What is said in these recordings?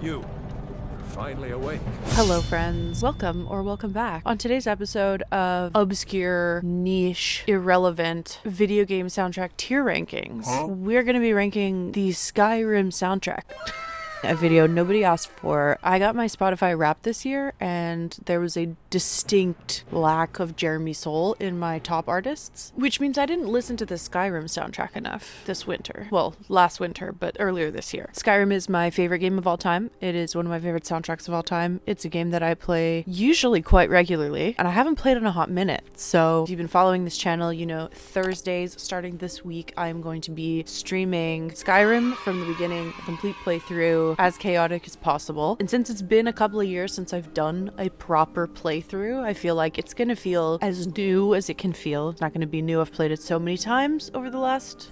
You're finally awake. Hello friends, welcome back. On today's episode of obscure, niche, irrelevant video game soundtrack tier rankings, we're going to be ranking the Skyrim soundtrack. A video nobody asked for. I got my Spotify Wrapped this year and there was a distinct lack of Jeremy Soule in my top artists, which means I didn't listen to the Skyrim soundtrack enough this winter. Well, last winter, but earlier this year. Skyrim is my favorite game of all time. It is one of my favorite soundtracks of all time. It's a game that I play usually quite regularly, and I haven't played in a hot minute. So if you've been following this channel, you know Thursdays starting this week, I'm going to be streaming Skyrim from the beginning, a complete playthrough, as chaotic as possible. And since it's been a couple of years since I've done a proper playthrough, I feel like it's gonna feel as new as it can feel. It's not gonna be new. I've played it so many times over the last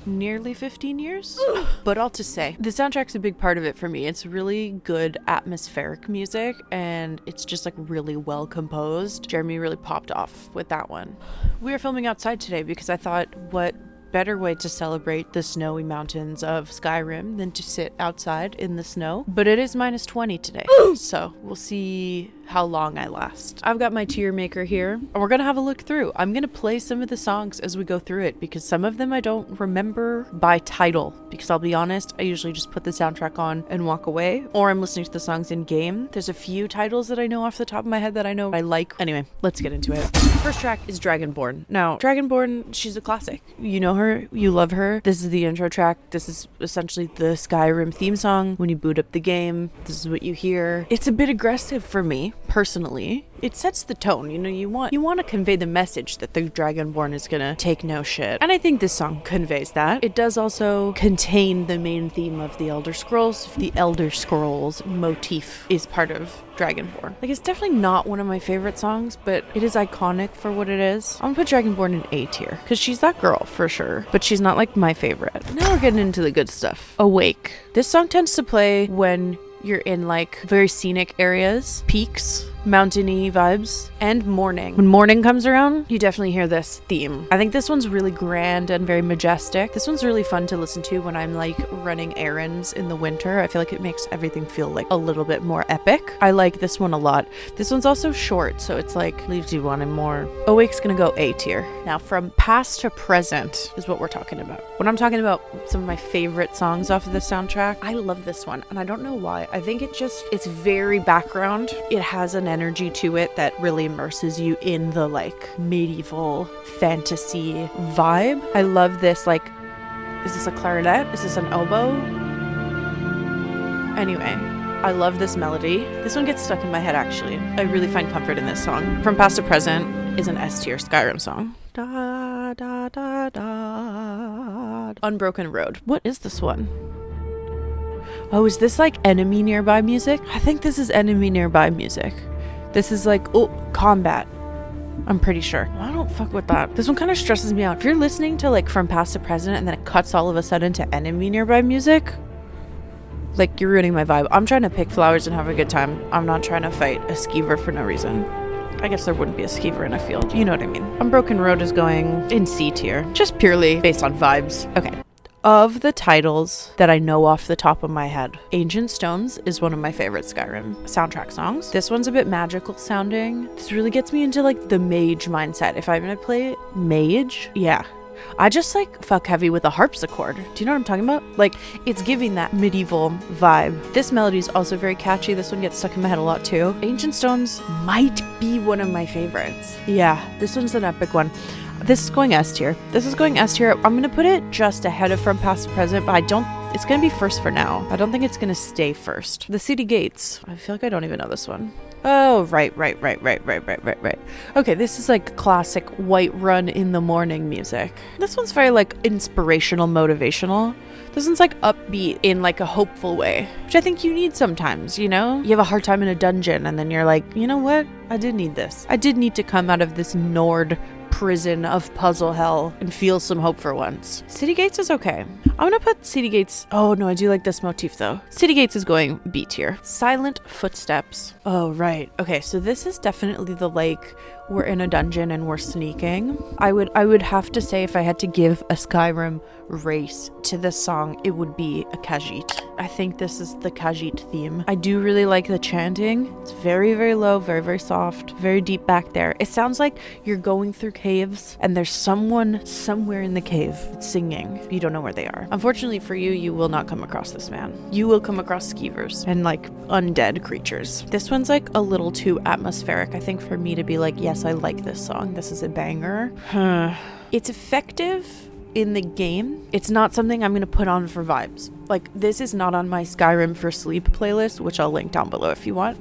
nearly 15 years. But all to say, the soundtrack's a big part of it for me. It's really good atmospheric music and it's just like really well composed. Jeremy really popped off with that one. We are filming outside today because I thought, what better way to celebrate the snowy mountains of Skyrim than to sit outside in the snow. But it is minus 20 today, so we'll see how long I last. I've got my tier maker here and we're gonna have a look through. I'm gonna play some of the songs as we go through it because some of them I don't remember by title, because I'll be honest, I usually just put the soundtrack on and walk away, or I'm listening to the songs in game. There's a few titles that I know off the top of my head that I know I like. Anyway, let's get into it. First track is Dragonborn. Now, Dragonborn, she's a classic. You know her, you love her. This is the intro track. This is essentially the Skyrim theme song. When you boot up the game, this is what you hear. It's a bit aggressive for me, personally. It sets the tone. You know, you want to convey the message that the Dragonborn is gonna take no shit. And I think this song conveys that. It does also contain the main theme of the Elder Scrolls. The Elder Scrolls motif is part of Dragonborn. Like, it's definitely not one of my favorite songs, but it is iconic for what it is. I'm gonna put Dragonborn in A tier, because she's that girl for sure, but she's not like my favorite. Now we're getting into the good stuff. Awake. This song tends to play when you're in like very scenic areas, peaks, mountainy vibes, and morning. When morning comes around, you definitely hear this theme. I think this one's really grand and very majestic. This one's really fun to listen to when I'm like running errands in the winter. I feel like it makes everything feel like a little bit more epic. I like this one a lot. This one's also short, so it's like leaves you wanting more. Awake's gonna go A tier. Now, from past to present is what we're talking about. When I'm talking about some of my favorite songs off of the soundtrack, I love this one, and I don't know why. I think it's very background. It has an energy to it that really immerses you in the like medieval fantasy vibe. I love this. Like, is this a clarinet? Is this an oboe? Anyway, I love this melody. This one gets stuck in my head actually. I really find comfort in this song. From past to present is an S tier Skyrim song. Da, da, da, da. Unbroken Road. What is this one? Oh, is this like enemy nearby music? I think this is enemy nearby music. This is like, oh, combat. I'm pretty sure. I don't fuck with that. This one kind of stresses me out. If you're listening to like from past to present and then it cuts all of a sudden to enemy nearby music, like you're ruining my vibe. I'm trying to pick flowers and have a good time. I'm not trying to fight a skeever for no reason. I guess there wouldn't be a skeever in a field. You know what I mean. Unbroken Road is going in C tier, just purely based on vibes. Okay. Of the titles that I know off the top of my head, Ancient Stones is one of my favorite Skyrim soundtrack songs. This one's a bit magical sounding. This really gets me into like the mage mindset. If I'm gonna play mage, yeah. I just like fuck heavy with a harpsichord. Do you know what I'm talking about? Like, it's giving that medieval vibe. This melody is also very catchy. This one gets stuck in my head a lot too. Ancient Stones might be one of my favorites. Yeah, this one's an epic one. This is going S tier. This is going S tier. I'm gonna put it just ahead of From Past to Present, but it's gonna be first for now. I don't think it's gonna stay first. The City Gates. I feel like I don't even know this one. Oh, right. Okay, this is like classic Whiterun in the morning music. This one's very like inspirational, motivational. This one's like upbeat in like a hopeful way, which I think you need sometimes, you know? You have a hard time in a dungeon and then you're like, you know what? I did need this. I did need to come out of this Nord prison of puzzle hell and feel some hope for once. City Gates is okay. I'm gonna put City Gates. Oh no, I do like this motif though. City Gates is going B tier. Silent Footsteps. Oh right. Okay, so this is definitely the like we're in a dungeon and we're sneaking. I would have to say if I had to give a Skyrim race to this song, it would be a Khajiit. I think this is the Khajiit theme. I do really like the chanting. It's very, very low, very, very soft, very deep back there. It sounds like you're going through caves and there's someone somewhere in the cave singing. You don't know where they are. Unfortunately for you, you will not come across this man. You will come across skeevers and like undead creatures. This one's like a little too atmospheric, I think, for me to be like, yes, I like this song. This is a banger. It's effective in the game. It's not something I'm going to put on for vibes. Like, this is not on my Skyrim for Sleep playlist, which I'll link down below if you want.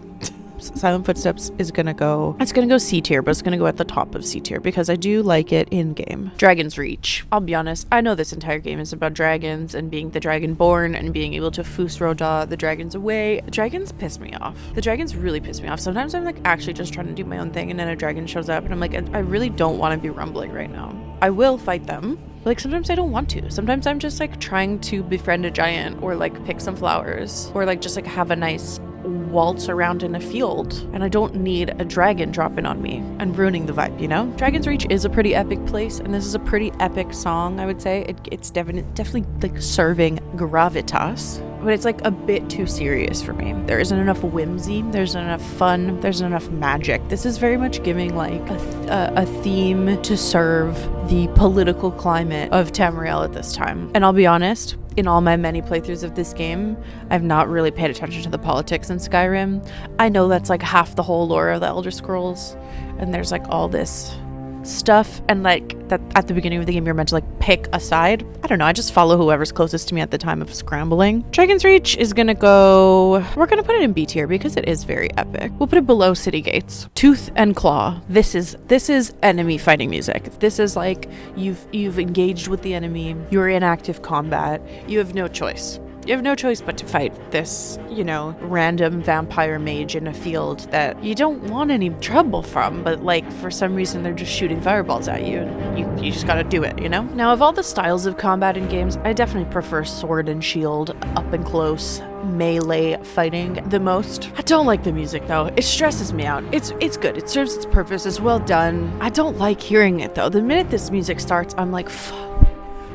Silent Footsteps is gonna go, it's gonna go C tier, but it's gonna go at the top of C tier because I do like it in game. Dragon's Reach. I'll be honest, I know this entire game is about dragons and being the dragonborn and being able to Fusroda the dragons away. Dragons piss me off. The dragons really piss me off. Sometimes I'm like actually just trying to do my own thing and then a dragon shows up and I'm like, I really don't want to be rumbling right now. I will fight them. Like, sometimes I don't want to. Sometimes I'm just like trying to befriend a giant or like pick some flowers or like just like have a nice waltz around in a field, and I don't need a dragon dropping on me and ruining the vibe, you know? Dragon's Reach is a pretty epic place, and this is a pretty epic song, I would say. It's definitely like serving gravitas, but it's like a bit too serious for me. There isn't enough whimsy, there's not enough fun, there's not enough magic. This is very much giving like a theme to serve the political climate of Tamriel at this time. And I'll be honest, in all my many playthroughs of this game, I've not really paid attention to the politics in Skyrim. I know that's like half the whole lore of the Elder Scrolls, and there's like all this stuff, and like that at the beginning of the game you're meant to like pick a side. I don't know, I just follow whoever's closest to me at the time of scrambling. Dragon's Reach is gonna go, we're gonna put it in B tier because it is very epic. We'll put it below City Gates. Tooth and Claw. This is enemy fighting music. This is like you've engaged with the enemy, you're in active combat, you have no choice. You have no choice but to fight this, you know, random vampire mage in a field that you don't want any trouble from, but like for some reason they're just shooting fireballs at you and you just gotta do it, you know? Now, of all the styles of combat in games, I definitely prefer sword and shield, up and close, melee fighting the most. I don't like the music though. It stresses me out. It's good. It serves its purpose. It's well done. I don't like hearing it though. The minute this music starts, I'm like,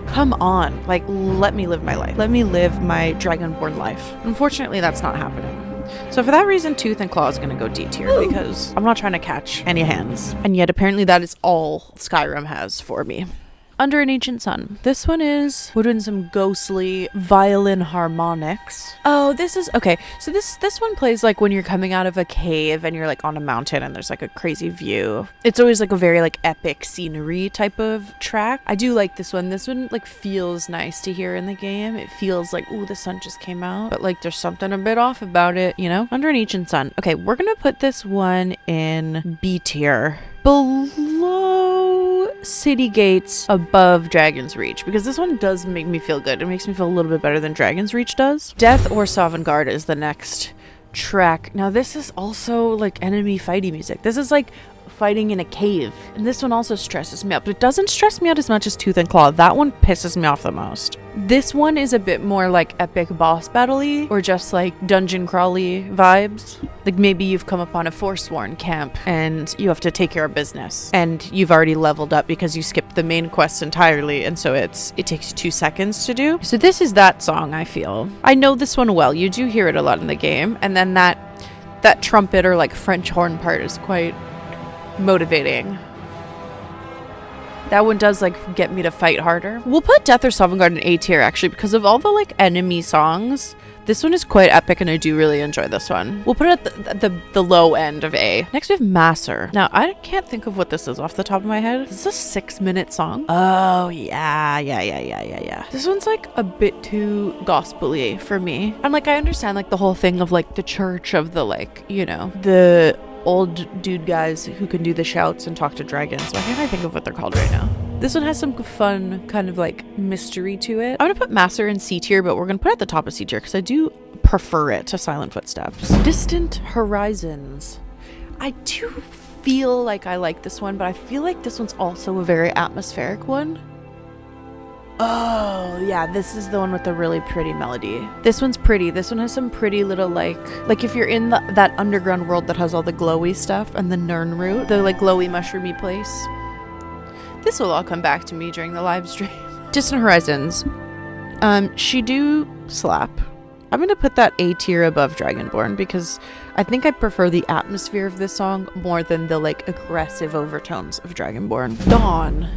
come on, like, let me live my life. Let me live my dragonborn life. Unfortunately, that's not happening. So for that reason, Tooth and Claw is going to go D tier because I'm not trying to catch any hands. And yet apparently that is all Skyrim has for me. Under an Ancient Sun. This one is, we're doing some ghostly violin harmonics. Oh, this is, okay. So this one plays like when you're coming out of a cave and you're like on a mountain and there's like a crazy view. It's always like a very like epic scenery type of track. I do like this one. This one like feels nice to hear in the game. It feels like, ooh, the sun just came out, but like there's something a bit off about it, you know? Under an Ancient Sun. Okay, we're gonna put this one in B tier. Below City Gates, above Dragon's Reach, because this one does make me feel good. It makes me feel a little bit better than Dragon's Reach does. Death or Sovngarde is the next track. Now this is also like enemy fighting music. This is like fighting in a cave, and this one also stresses me out, but it doesn't stress me out as much as Tooth and Claw. That one pisses me off the most. This one is a bit more like epic boss battle-y, or just like dungeon crawly vibes. Like maybe you've come upon a Forsworn camp and you have to take care of business, and you've already leveled up because you skipped the main quest entirely, and so it takes you 2 seconds to do. So this is that song, I feel. I know this one well. You do hear it a lot in the game, and then that trumpet or like French horn part is quite motivating. That one does like get me to fight harder. We'll put Death or Sovngarde in A tier actually, because of all the like enemy songs. This one is quite epic and I do really enjoy this one. We'll put it at the low end of A. Next we have Masser. Now I can't think of what this is off the top of my head. Is this a 6-minute song? Oh yeah. This one's like a bit too gospel-y for me. And like I understand like the whole thing of like the church of the like, you know, the old dude guys who can do the shouts and talk to dragons. Why can't I think of what they're called right now? This one has some fun kind of like mystery to it. I'm gonna put Masser in C tier, but we're gonna put it at the top of C tier because I do prefer it to Silent Footsteps. Distant Horizons. I do feel like I like this one, but I feel like this one's also a very atmospheric one. Oh, yeah, this is the one with the really pretty melody. This one's pretty. This one has some pretty little, like if you're in that underground world that has all the glowy stuff and the Nern root, the like glowy mushroomy place. This will all come back to me during the live stream. Distant Horizons. She do slap. I'm gonna put that A tier above Dragonborn because I think I prefer the atmosphere of this song more than the like aggressive overtones of Dragonborn. Dawn.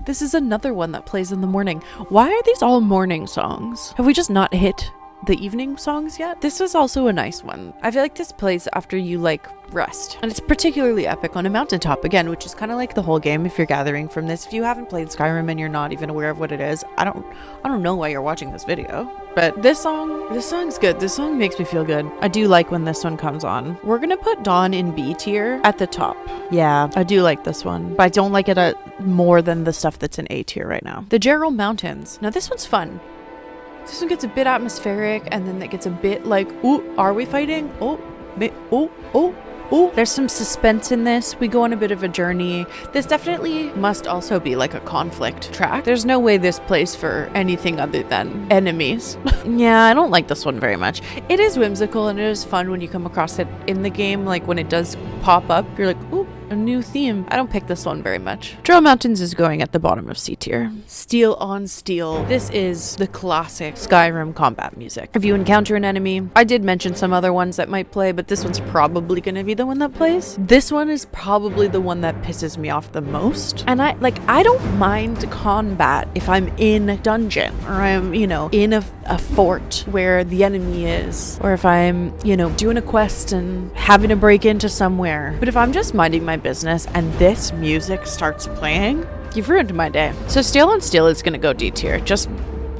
This is another one that plays in the morning. Why are these all morning songs? Have we just not hit the evening songs yet? This is also a nice one. I feel like this plays after you like rest, and it's particularly epic on a mountaintop again, which is kind of like the whole game. If you're gathering from this, if you haven't played Skyrim and you're not even aware of what it is, I don't know why you're watching this video, but this song's good. This song makes me feel good. I do like when this one comes on. We're gonna put Dawn in B tier at the top. Yeah, I do like this one, but I don't like it more than the stuff that's in A tier right now. The Gerald Mountains. Now this one's fun. This one gets a bit atmospheric, and then it gets a bit like, ooh, are we fighting? Oh, there's some suspense in this. We go on a bit of a journey. This definitely must also be like a conflict track. There's no way this plays for anything other than enemies. Yeah, I don't like this one very much. It is whimsical and it is fun when you come across it in the game. Like when it does pop up, you're like, ooh, a new theme. I don't pick this one very much. Trail Mountains is going at the bottom of C tier. Steel on Steel. This is the classic Skyrim combat music. If you encounter an enemy, I did mention some other ones that might play, but this one's probably going to be the one that plays. This one is probably the one that pisses me off the most. And I don't mind combat if I'm in a dungeon or I'm, in a fort where the enemy is, or if I'm, doing a quest and having to break into somewhere. But if I'm just minding my business and this music starts playing, you've ruined my day. So Steel on Steel is going to go D tier, just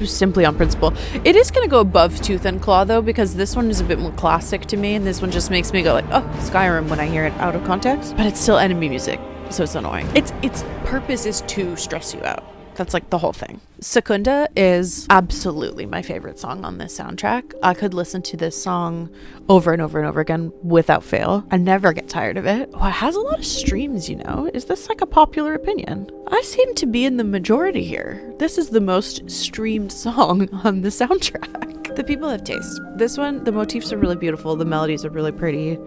simply on principle. It is going to go above Tooth and Claw though, because this one is a bit more classic to me, and this one just makes me go like, oh, Skyrim when I hear it out of context. But it's still enemy music, so it's annoying. Its purpose is to stress you out. That's like the whole thing. Secunda is absolutely my favorite song on this soundtrack. I could listen to this song over and over and over again without fail. I never get tired of it. Oh, it has a lot of streams, Is this like a popular opinion? I seem to be in the majority here. This is the most streamed song on the soundtrack. The people have taste. This one, the motifs are really beautiful. The melodies are really pretty.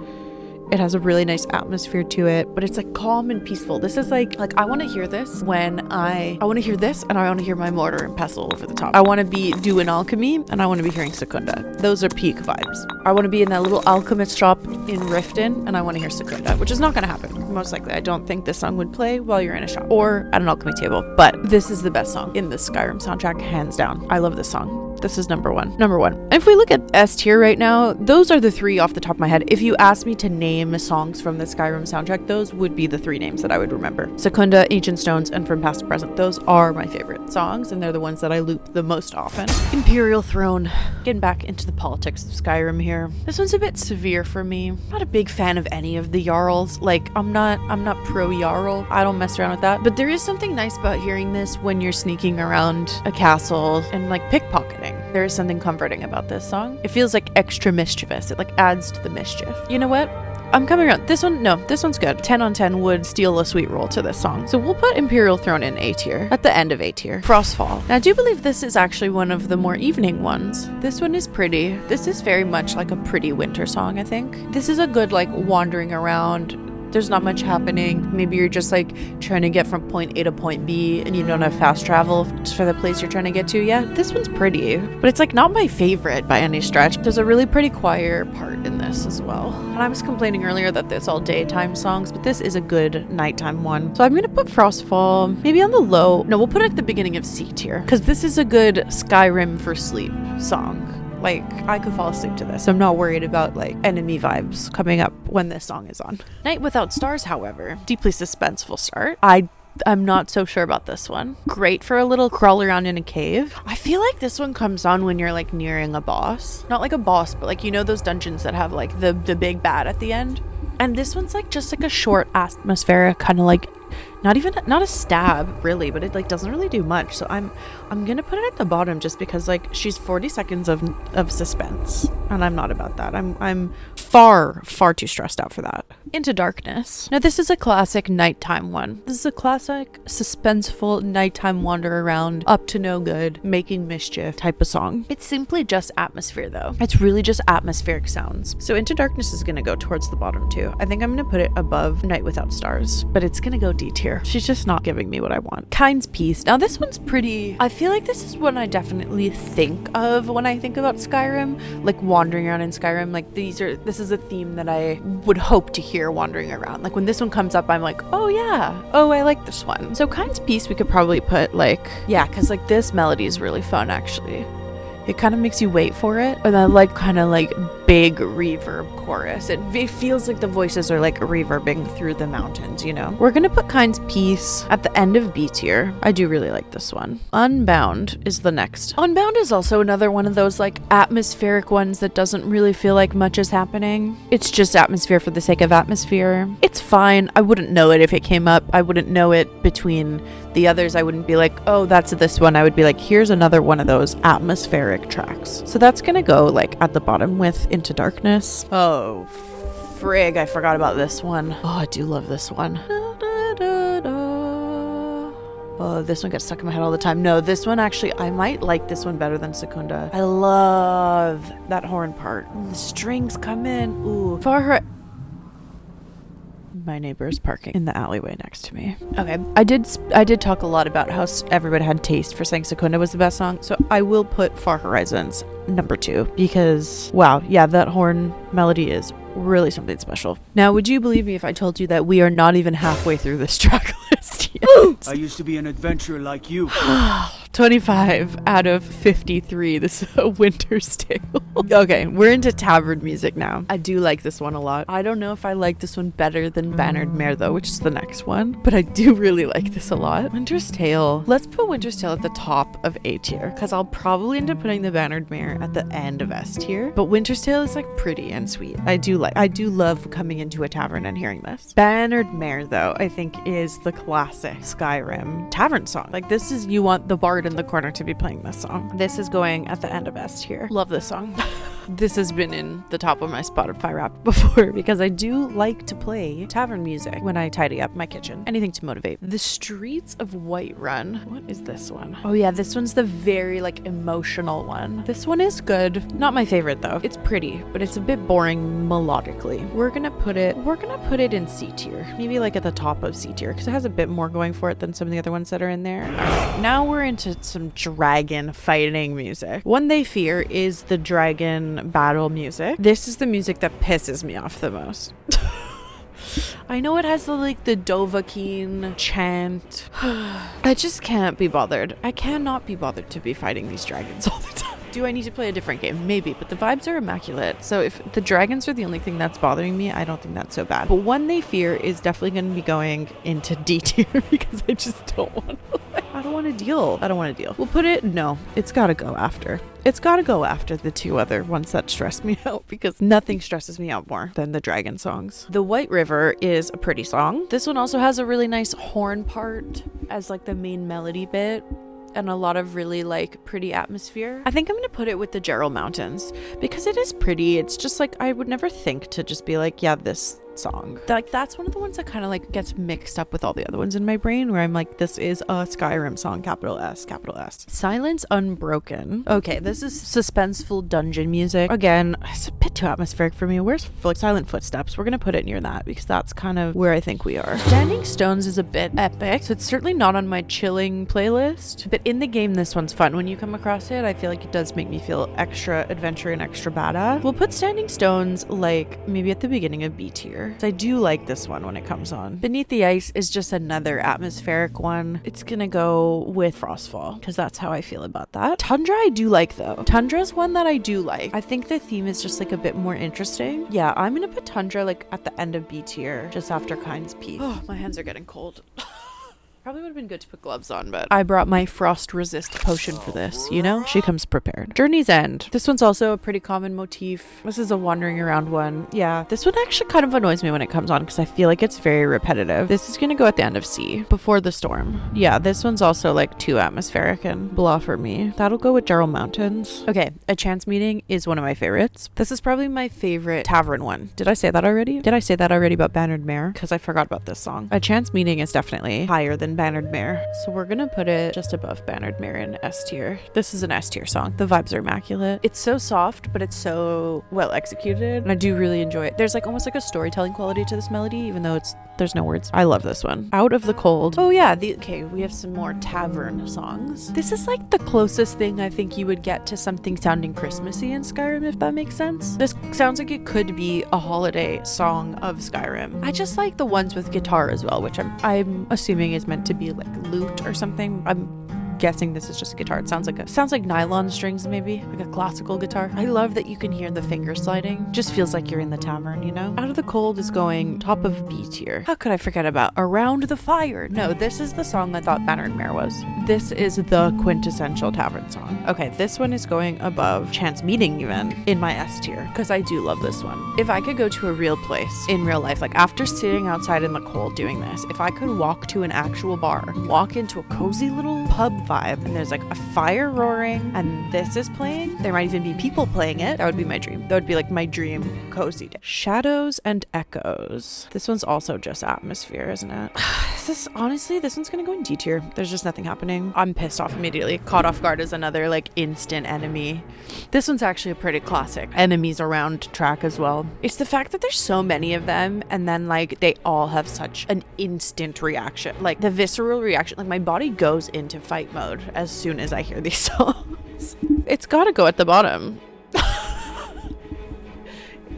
It has a really nice atmosphere to it, but it's like calm and peaceful. This is like I want to hear this when I want to hear this, and I want to hear my mortar and pestle over the top. I want to be doing alchemy, and I want to be hearing Secunda. Those are peak vibes. I want to be in that little alchemist shop in Riften, and I want to hear Secunda, which is not going to happen. Most likely, I don't think this song would play while you're in a shop or at an alchemy table, but this is the best song in the Skyrim soundtrack, hands down. I love this song. This is number one. If we look at S tier right now, those are the three off the top of my head. If you asked me to name songs from the Skyrim soundtrack, those would be the three names that I would remember. Secunda, Ancient Stones, and From Past to Present. Those are my favorite songs, and they're the ones that I loop the most often. Imperial Throne. Getting back into the politics of Skyrim here. This one's a bit severe for me. I'm not a big fan of any of the Jarls. Like, I'm not pro Jarl. I don't mess around with that. But there is something nice about hearing this when you're sneaking around a castle and like pickpocketing. There is something comforting about this song. It feels like extra mischievous. It like adds to the mischief. You know what? I'm coming around. This one's good. 10 on 10 would steal a sweet roll to this song. So we'll put Imperial Throne in A tier, at the end of A tier. Frostfall. Now I do believe this is actually one of the more evening ones. This one is pretty. This is very much like a pretty winter song, I think. This is a good like wandering around. There's not much happening. Maybe you're just like trying to get from point A to point B and you don't have fast travel for the place you're trying to get to. Yeah, this one's pretty, but it's like not my favorite by any stretch. There's a really pretty choir part in this as well. And I was complaining earlier that it's all daytime songs, but this is a good nighttime one. So I'm gonna put Frostfall maybe on the low. No, we'll put it at the beginning of C tier, because this is a good Skyrim for sleep song. Like, I could fall asleep to this. I'm not worried about, like, enemy vibes coming up when this song is on. Night Without Stars, however, deeply suspenseful start. I'm not so sure about this one. Great for a little crawl around in a cave. I feel like this one comes on when you're, like, nearing a boss. Not like a boss, but, like, those dungeons that have, like, the big bad at the end? And this one's, like, just, like, a short atmospheric kind of, like, not a stab really, but it like doesn't really do much. So I'm gonna put it at the bottom just because like she's 40 seconds of suspense, and I'm not about that. I'm far too stressed out for that. Into Darkness. Now this is a classic nighttime one. This is a classic suspenseful nighttime wander around, up to no good, making mischief type of song. It's simply just atmosphere though. It's really just atmospheric sounds. So Into Darkness is gonna go towards the bottom too. I think I'm gonna put it above Night Without Stars, but it's gonna go D tier. She's just not giving me what I want. Kind's Peace. Now this one's pretty, I feel like this is one I definitely think of when I think about Skyrim, like wandering around in Skyrim. Like this is a theme that I would hope to hear wandering around. Like when this one comes up, I'm like, oh yeah, oh I like this one. So Kind's Peace we could probably put like, yeah, because like this melody is really fun actually. It kind of makes you wait for it, and I like kind of like big reverb chorus. It feels like the voices are like reverbing through the mountains, you know. We're gonna put Kind's Peace at the end of B tier. I do really like this one. Unbound is the next. Unbound is also another one of those like atmospheric ones that doesn't really feel like much is happening. It's just atmosphere for the sake of atmosphere. It's fine. I wouldn't know it if it came up. I wouldn't know it between the others. I wouldn't be like, oh, that's this one. I would be like, here's another one of those atmospheric tracks. So that's gonna go like at the bottom with Into Darkness. Oh frig, I forgot about this one. Oh, I do love this one. Oh, this one gets stuck in my head all the time. No, this one actually, I might like this one better than Secunda. I love that horn part. The strings come in. Ooh. My neighbor is parking in the alleyway next to me. Okay, I did talk a lot about how everybody had taste for saying Secunda was the best song, so I will put Far Horizons number 2 because wow, yeah, that horn melody is really something special. Now, would you believe me if I told you that we are not even halfway through this track list yet? I used to be an adventurer like you. 25 out of 53. This is a Winter's Tale. Okay, we're into tavern music now. I do like this one a lot. I don't know if I like this one better than Bannered Mare though, which is the next one, but I do really like this a lot. Winter's Tale. Let's put Winter's Tale at the top of A tier because I'll probably end up putting the Bannered Mare at the end of S tier, but Winter's Tale is like pretty and sweet. I do love coming into a tavern and hearing this. Bannered Mare though, I think is the classic Skyrim tavern song. Like this is, you want the bard in the corner to be playing this song. This is going at the end of S tier. Love this song. This has been in the top of my Spotify Wrapped before because I do like to play tavern music when I tidy up my kitchen. Anything to motivate. The Streets of Whiterun. What is this one? Oh yeah, this one's the very like emotional one. This one is good. Not my favorite though. It's pretty, but it's a bit boring melodically. We're gonna put it in C tier. Maybe like at the top of C tier because it has a bit more going for it than some of the other ones that are in there. All right, now we're into some dragon fighting music. One They Fear is the dragon battle music. This is the music that pisses me off the most. I know it has the Dovahkiin chant. I just can't be bothered. I cannot be bothered to be fighting these dragons all the time. Do I need to play a different game? Maybe, but the vibes are immaculate. So if the dragons are the only thing that's bothering me, I don't think that's so bad. But One They Fear is definitely going to be going into D tier because I just don't want to. I don't want to deal. We'll put it, no, it's got to go after. It's got to go after the two other ones that stress me out because nothing stresses me out more than the dragon songs. The White River is a pretty song. This one also has a really nice horn part as like the main melody bit and a lot of really like pretty atmosphere. I think I'm gonna put it with the Gerald Mountains because it is pretty. It's just like I would never think to just be like, yeah, this song. Like that's one of the ones that kind of like gets mixed up with all the other ones in my brain where I'm like, this is a Skyrim song, capital S, capital S. Silence Unbroken. Okay, this is suspenseful dungeon music. Again, it's a bit too atmospheric for me. Where's like Silent Footsteps? We're gonna put it near that because that's kind of where I think we are. Standing Stones is a bit epic, so it's certainly not on my chilling playlist, but in the game this one's fun. When you come across it, I feel like it does make me feel extra adventure and extra badass. We'll put Standing Stones like maybe at the beginning of B tier. So I do like this one when it comes on. Beneath the Ice is just another atmospheric one. It's gonna go with Frostfall because that's how I feel about that. Tundra I do like though. Tundra's one that I do like. I think the theme is just like a bit more interesting. Yeah, I'm gonna put Tundra like at the end of B tier just after Kind's Peace. Oh, my hands are getting cold. Probably would have been good to put gloves on, but I brought my frost resist potion for this, you know? She comes prepared. Journey's End. This one's also a pretty common motif. This is a wandering around one. Yeah, this one actually kind of annoys me when it comes on because I feel like it's very repetitive. This is gonna go at the end of C, before the storm. Yeah, this one's also like too atmospheric and blah for me. That'll go with Jarl Mountains. Okay, A Chance Meeting is one of my favorites. This is probably my favorite tavern one. Did I say that already? Did I say that already about Bannered Mare? Because I forgot about this song. A Chance Meeting is definitely higher than Bannered Mare. So we're gonna put it just above Bannered Mare in S tier. This is an S tier song. The vibes are immaculate. It's so soft, but it's so well executed. And I do really enjoy it. There's like almost like a storytelling quality to this melody, even though there's no words. I love this one. Out of the Cold. Oh yeah, okay, we have some more tavern songs. This is like the closest thing I think you would get to something sounding Christmassy in Skyrim, if that makes sense. This sounds like it could be a holiday song of Skyrim. I just like the ones with guitar as well, which I'm assuming is meant to be like lute or something. I'm guessing this is just a guitar. It sounds like nylon strings, maybe like a classical guitar. I love that you can hear the finger sliding. Just feels like you're in the tavern, you know? Out of the Cold is going top of B tier. How could I forget about Around the Fire? No, this is the song I thought Bannered Mare was. This is the quintessential tavern song. Okay, this one is going above Chance Meeting even in my S tier because I do love this one. If I could go to a real place in real life, like after sitting outside in the cold doing this, if I could walk to an actual bar, walk into a cozy little pub vibe, and there's like a fire roaring and this is playing, there might even be people playing it, that would be my dream. That would be like my dream cozy day. Shadows and Echoes. This one's also just atmosphere, isn't it? This one's gonna go in D tier. There's just nothing happening. I'm pissed off immediately. Caught Off Guard is another like instant enemy. This one's actually a pretty classic enemies around track as well. It's the fact that there's so many of them and then like they all have such an instant reaction, like the visceral reaction. Like my body goes into fight mode as soon as I hear these songs. It's gotta go at the bottom.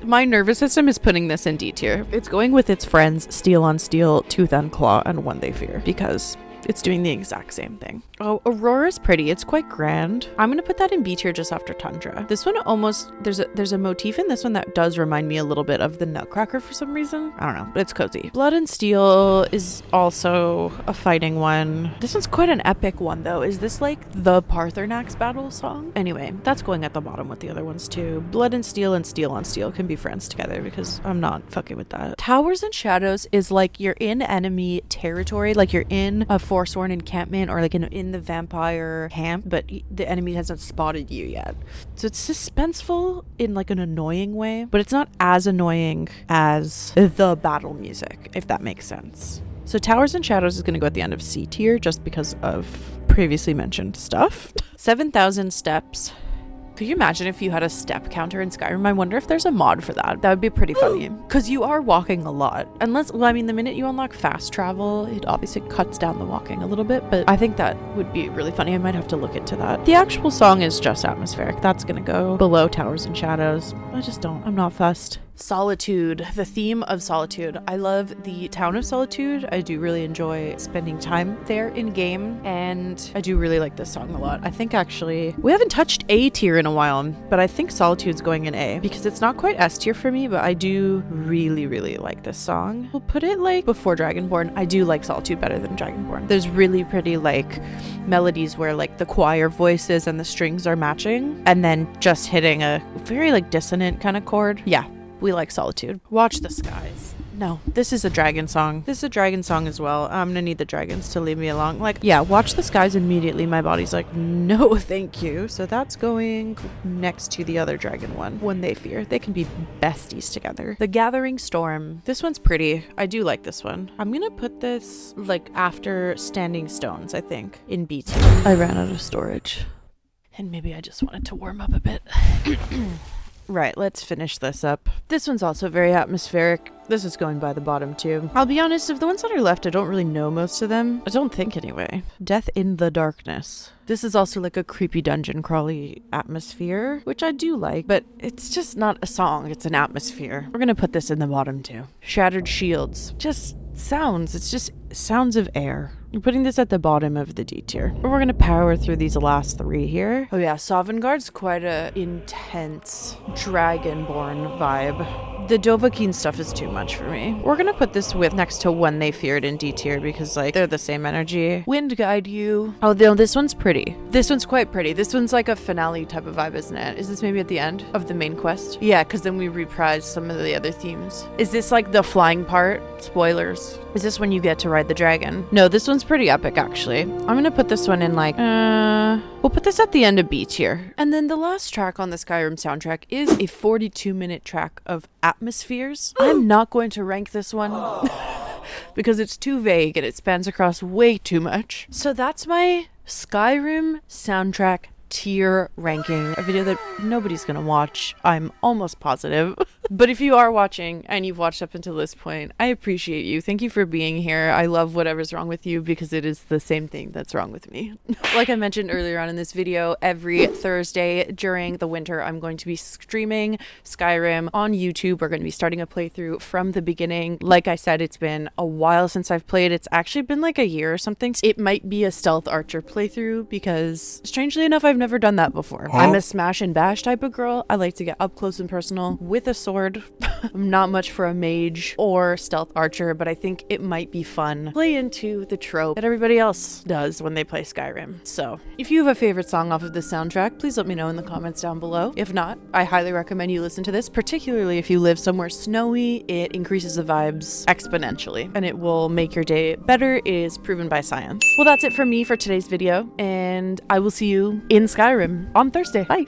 My nervous system is putting this in D tier. It's going with its friends Steel on Steel, Tooth and Claw, and One They Fear because it's doing the exact same thing. Oh, Aurora's pretty. It's quite grand. I'm gonna put that in B tier just after Tundra. This one almost, there's a motif in this one that does remind me a little bit of the Nutcracker for some reason. I don't know, but it's cozy. Blood and Steel is also a fighting one. This one's quite an epic one though. Is this like the Parthenax battle song? Anyway, that's going at the bottom with the other ones too. Blood and Steel on Steel can be friends together because I'm not fucking with that. Towers and Shadows is like you're in enemy territory, like you're in a Forsworn encampment or like in the vampire camp, but the enemy hasn't spotted you yet. So it's suspenseful in like an annoying way, but it's not as annoying as the battle music, if that makes sense. So Towers and Shadows is going to go at the end of C tier just because of previously mentioned stuff. 7,000 Steps. Could you imagine if you had a step counter in Skyrim? I wonder if there's a mod for that. That would be pretty funny. Because you are walking a lot. Unless, well, I mean, the minute you unlock fast travel, it obviously cuts down the walking a little bit. But I think that would be really funny. I might have to look into that. The actual song is just atmospheric. That's going to go below Towers and Shadows. I'm not fussed. Solitude, the theme of Solitude. I love the town of Solitude. I do really enjoy spending time there in game, and I do really like this song a lot. I think actually we haven't touched A tier in a while, but I think Solitude's going in A because it's not quite S tier for me, but I do really like this song. We'll put it like before Dragonborn. I do like Solitude better than Dragonborn. There's really pretty like melodies where like the choir voices and the strings are matching and then just hitting a very like dissonant kind of chord. Yeah. We like Solitude. Watch the Skies. No, this is a dragon song. This is a dragon song as well. I'm gonna need the dragons to leave me along. Like, yeah, Watch the Skies immediately. My body's like, no, thank you. So that's going next to the other dragon one. When They Fear. They can be besties together. The Gathering Storm. This one's pretty. I do like this one. I'm gonna put this like after Standing Stones, I think, in B tier. I ran out of storage. And maybe I just wanted to warm up a bit. Right, let's finish this up. This one's also very atmospheric. This is going by the bottom too. I'll be honest, of the ones that are left, I don't really know most of them. I don't think anyway. Death in the Darkness. This is also like a creepy dungeon crawly atmosphere, which I do like, but it's just not a song, it's an atmosphere. We're gonna put this in the bottom too. Shattered Shields. Just sounds. It's just sounds of air. I'm putting this at the bottom of the D tier. We're gonna power through these last three here. Oh yeah, Sovngarde's quite a intense dragonborn vibe. The Dovahkiin stuff is too much for me. We're gonna put this with next to When They Feared in D tier because like they're the same energy. Wind Guide You. Oh, no, this one's pretty. This one's quite pretty. This one's like a finale type of vibe, isn't it? Is this maybe at the end of the main quest? Yeah, because then we reprise some of the other themes. Is this like the flying part? Spoilers. Is this when you get to ride the dragon? No, this one's pretty epic actually. I'm gonna put this one in like, we'll put this at the end of B tier. And then the last track on the Skyrim soundtrack is a 42-minute track of Atmospheres. I'm not going to rank this one because it's too vague and it spans across way too much. So that's my Skyrim soundtrack tier ranking, a video that nobody's gonna watch, I'm almost positive. But if you are watching and you've watched up until this point, I appreciate you. Thank you for being here. I love whatever's wrong with you because it is the same thing that's wrong with me. Like I mentioned earlier on in this video, every Thursday during the winter I'm going to be streaming Skyrim on YouTube. We're going to be starting a playthrough from the beginning. Like I said, it's been a while since I've played. It's actually been like a year or something. It might be a stealth archer playthrough because strangely enough I've never done that before. I'm a smash and bash type of girl. I like to get up close and personal with a sword. I'm not much for a mage or stealth archer, but I think it might be fun. Play into the trope that everybody else does when they play Skyrim. So if you have a favorite song off of this soundtrack, please let me know in the comments down below. If not, I highly recommend you listen to this, particularly if you live somewhere snowy. It increases the vibes exponentially and it will make your day better. It is proven by science. Well, that's it from me for today's video, and I will see you in Skyrim on Thursday. Bye.